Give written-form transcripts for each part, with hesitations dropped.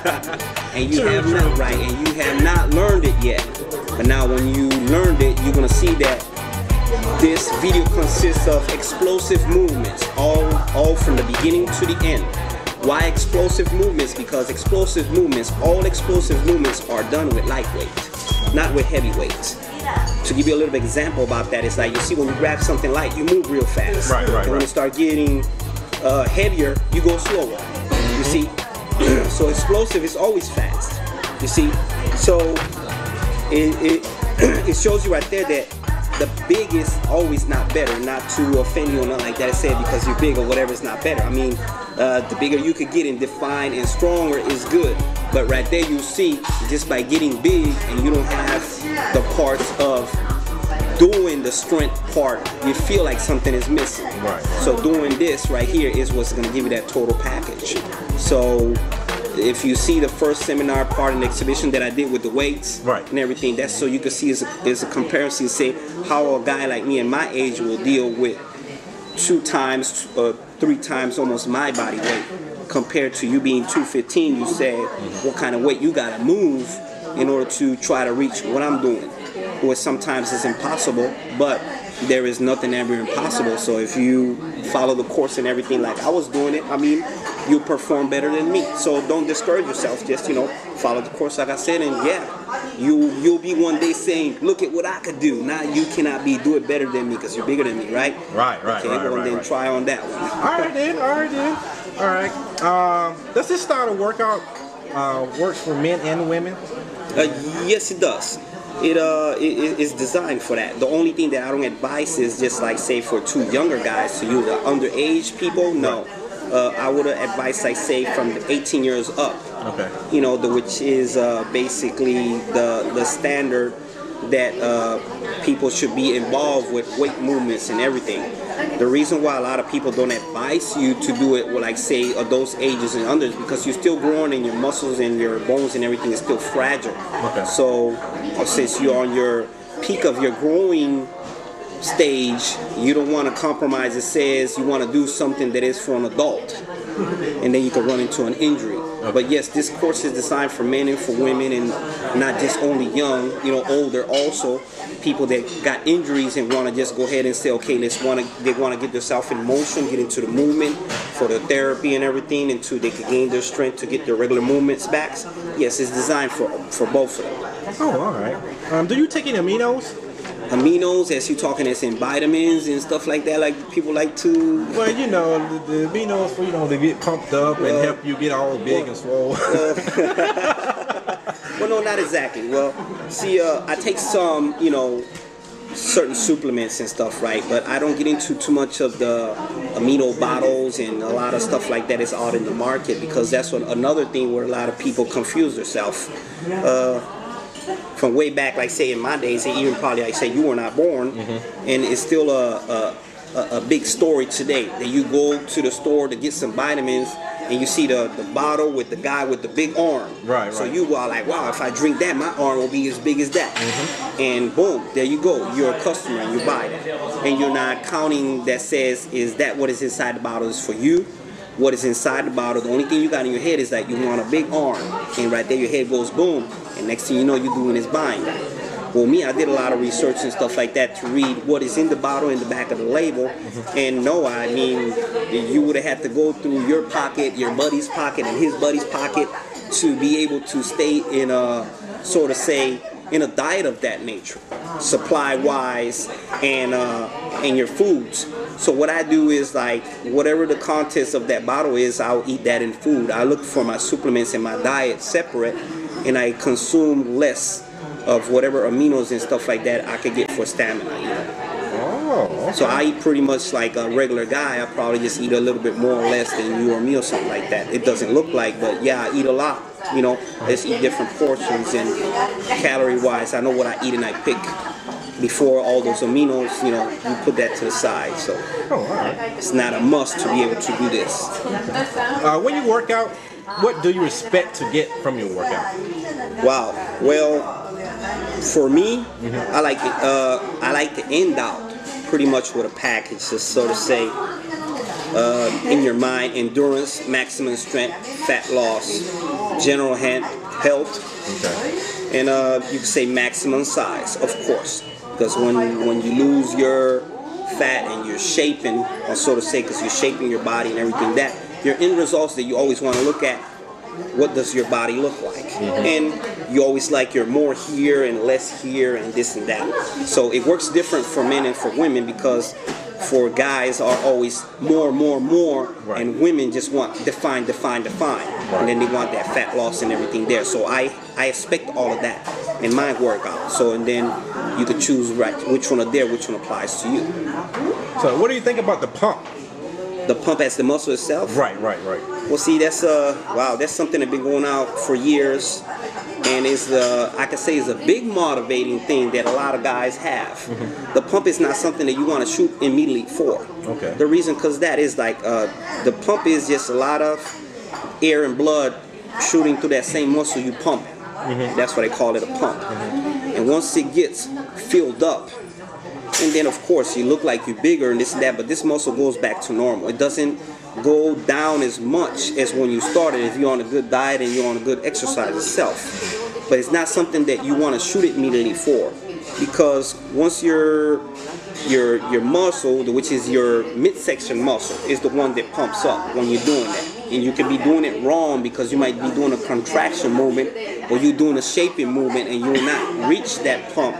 and you have not and you have not learned it yet. But now when you learned it, you're gonna see that this video consists of explosive movements, all from the beginning to the end. Why explosive movements? Because all explosive movements are done with lightweight, not with heavy weights. To give you a little example about that, it's like you see when you grab something light, you move real fast. And when you start getting heavier, you go slower. You see? So explosive is always fast. You see? So it shows you right there that the big is always not better. Not to offend you or nothing like that. I said because you're big or whatever is not better. I mean, the bigger you could get and defined and stronger is good. But right there you see, just by getting big and you don't have the parts of doing the strength part, you feel like something is missing. So doing this right here is what's going to give you that total package. So if you see the first seminar part in the exhibition that I did with the weights and everything, that's so you can see is a comparison, say how a guy like me in my age will deal with 2 times or 3 times almost my body weight compared to you being 215. You said what kind of weight you got to move in order to try to reach what I'm doing, which sometimes is impossible, but there is nothing ever impossible. So if you follow the course and everything like I was doing it, I mean, you perform better than me. So don't discourage yourself. Just, you know, follow the course like I said, and yeah, you'll be one day saying, look at what I could do. Now you cannot do it better than me because you're bigger than me, right? Okay, well then try on that one. All right. Does this style of workout works for men and women? Yes, it does. It is designed for that. The only thing that I don't advise is just like say for 2 younger guys to use underage people. No, I would advise like say from 18 years up. Okay. You know, which is basically the standard that people should be involved with weight movements and everything. The reason why a lot of people don't advise you to do it with like say those ages and under is because you're still growing and your muscles and your bones and everything is still fragile. Okay. So since you're on your peak of your growing stage, you don't want to compromise. It says you want to do something that is for an adult, and then you can run into an injury. But yes, this course is designed for men and for women, and not just only young, you know, older also. People that got injuries and want to just go ahead and say, okay, they want to get themselves in motion, get into the movement for the therapy and everything, until they can gain their strength to get their regular movements back. Yes, it's designed for both of them. Oh, all right. Do you take any aminos? Aminos, as you talking as in vitamins and stuff like that, like people like to... Well, you know, the aminos for, you know, to get pumped up and help you get all big and swole. Well, no, not exactly. Well, see, I take some, you know, certain supplements and stuff, right? But I don't get into too much of the amino bottles and a lot of stuff like that is out in the market, because that's another thing where a lot of people confuse themselves. From way back, like say in my days, and even probably like say you were not born, and it's still a big story today that you go to the store to get some vitamins and you see the bottle with the guy with the big arm. So you are like, wow, if I drink that, my arm will be as big as that. And boom, there you go. You're a customer and you buy it. And you're not counting that says, is that what is inside the bottle is for you? What is inside the bottle, the only thing you got in your head is that you want a big arm. And right there your head goes boom. And next thing you know, you're doing is buying that. Well, me, I did a lot of research and stuff like that to read what is in the bottle in the back of the label. And no, I mean, you would have had to go through your pocket, your buddy's pocket, and his buddy's pocket to be able to stay in a, sort of say, in a diet of that nature, supply-wise, and your foods. So what I do is like, whatever the contents of that bottle is, I'll eat that in food. I look for my supplements and my diet separate, and I consume less of whatever aminos and stuff like that I could get for stamina, you know. Okay. So I eat pretty much like a regular guy. I probably just eat a little bit more or less than you or me or something like that. It doesn't look like, but yeah, I eat a lot. You know, let's eat different portions, and calorie-wise, I know what I eat and I pick before all those aminos, you know, you put that to the side. So it's not a must to be able to do this. When you work out, what do you expect to get from your workout? Wow. Well, for me, I like to end out pretty much with a package, just so to say, in your mind: endurance, maximum strength, fat loss, general health, Okay. and you can say maximum size, of course, because when you lose your fat and you're shaping, or so to say, because you're shaping your body and everything, that your end results that you always want to look at, what does your body look like? And you always like your more here and less here and this and that. So it works different for men and for women, because for guys are always more, Right. and women just want define, and then they want that fat loss and everything there. So I expect all of that in my workout. So, and then you could choose which one are there, which one applies to you. So what do you think about the pump? The pump as the muscle itself. Right. Well, see, that's wow, that's something that's been going out for years, and is I can say is a big motivating thing that a lot of guys have. The pump is not something that you want to shoot immediately for. Okay. The reason, because that is like the pump is just a lot of air and blood shooting through that same muscle you pump. That's why they call it a pump. And once it gets filled up, and then of course you look like you're bigger and this and that, but this muscle goes back to normal. It doesn't go down as much as when you started if you're on a good diet and you're on a good exercise itself. But it's not something that you want to shoot it immediately for, because once your muscle, which is your midsection muscle, is the one that pumps up when you're doing that. And you can be doing it wrong, because you might be doing a contraction movement or you're doing a shaping movement and you will not reach that pump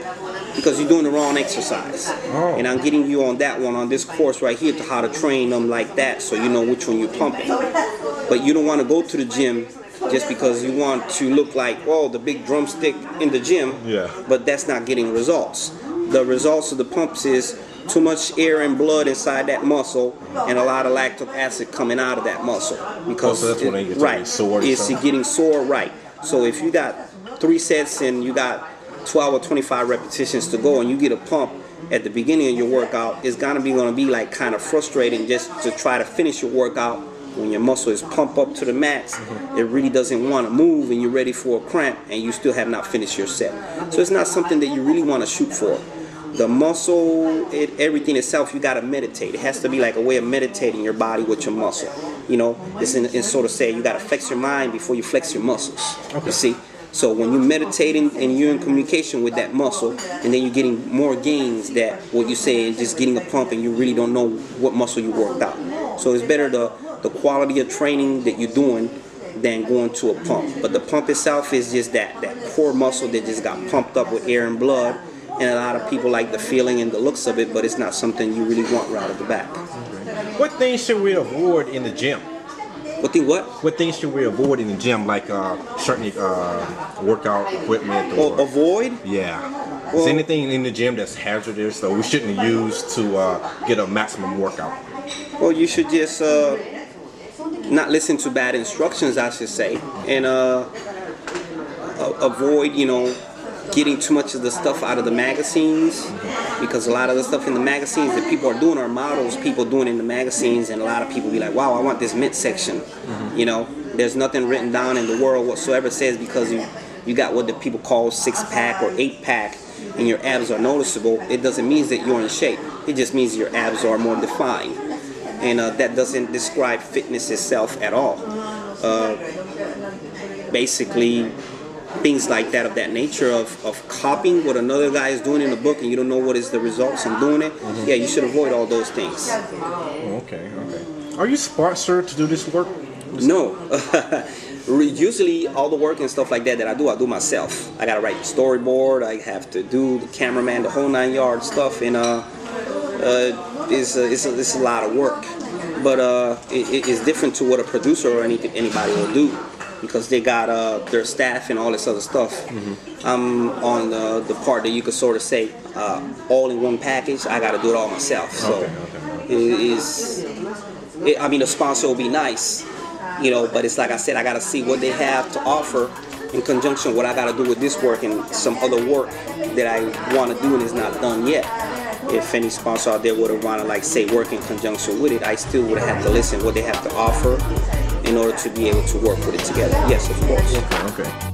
because you're doing the wrong exercise. Oh. And I'm getting you on that one on this course right here to how to train them like that, so you know which one you're pumping. But you don't want to go to the gym just because you want to look like, oh, the big drumstick in the gym. Yeah. But that's not getting results. The results of the pumps is too much air and blood inside that muscle and a lot of lactic acid coming out of that muscle. Because so that's when they get right, sore. it's getting sore, right. So if you got 3 sets and you got 12 or 25 repetitions to go and you get a pump at the beginning of your workout, it's going to be like kind of frustrating just to try to finish your workout when your muscle is pumped up to the max. It really doesn't want to move and you're ready for a cramp and you still have not finished your set. So it's not something that you really want to shoot for. The muscle, everything itself, you got to meditate. It has to be like a way of meditating your body with your muscle. You know, it's in sort of say you got to flex your mind before you flex your muscles. Okay. You see? So when you're meditating and you're in communication with that muscle, and then you're getting more gains that what you say is just getting a pump and you really don't know what muscle you worked out. So it's better the quality of training that you're doing than going to a pump. But the pump itself is just that core muscle that just got pumped up with air and blood. And a lot of people like the feeling and the looks of it, but it's not something you really want right at the back. What things should we avoid in the gym? What thing what? What things should we avoid in the gym, like certain workout equipment? Or avoid? Yeah. Well, Is anything in the gym that's hazardous that we shouldn't use to get a maximum workout? Well, you should just not listen to bad instructions, I should say, and avoid, getting too much of the stuff out of the magazines, because a lot of the stuff in the magazines that people are doing are models people doing in the magazines, and a lot of people be like, wow, I want this midsection. There's nothing written down in the world whatsoever says because you got what the people call 6-pack or 8-pack and your abs are noticeable. It doesn't mean that you're in shape. It just means your abs are more defined, and that doesn't describe fitness itself at all. Basically, things like that of that nature of copying what another guy is doing in a book and you don't know what is the results of doing it, yeah, you should avoid all those things. Okay. Are you sponsored to do this work? No. Usually all the work and stuff like that I do myself. I gotta write the storyboard, I have to do the cameraman, the whole 9-yard stuff, and it's a lot of work. But it's different to what a producer or anybody will do, because they got their staff and all this other stuff. I'm on the part that you could sort of say all in one package. I got to do it all myself. So a sponsor will be nice, but it's like I said, I got to see what they have to offer in conjunction with what I got to do with this work and some other work that I want to do and is not done yet. If any sponsor out there would have wanted, like, say, work in conjunction with it, I still would have to listen what they have to offer in order to be able to work with it together. Yes, of course. Okay.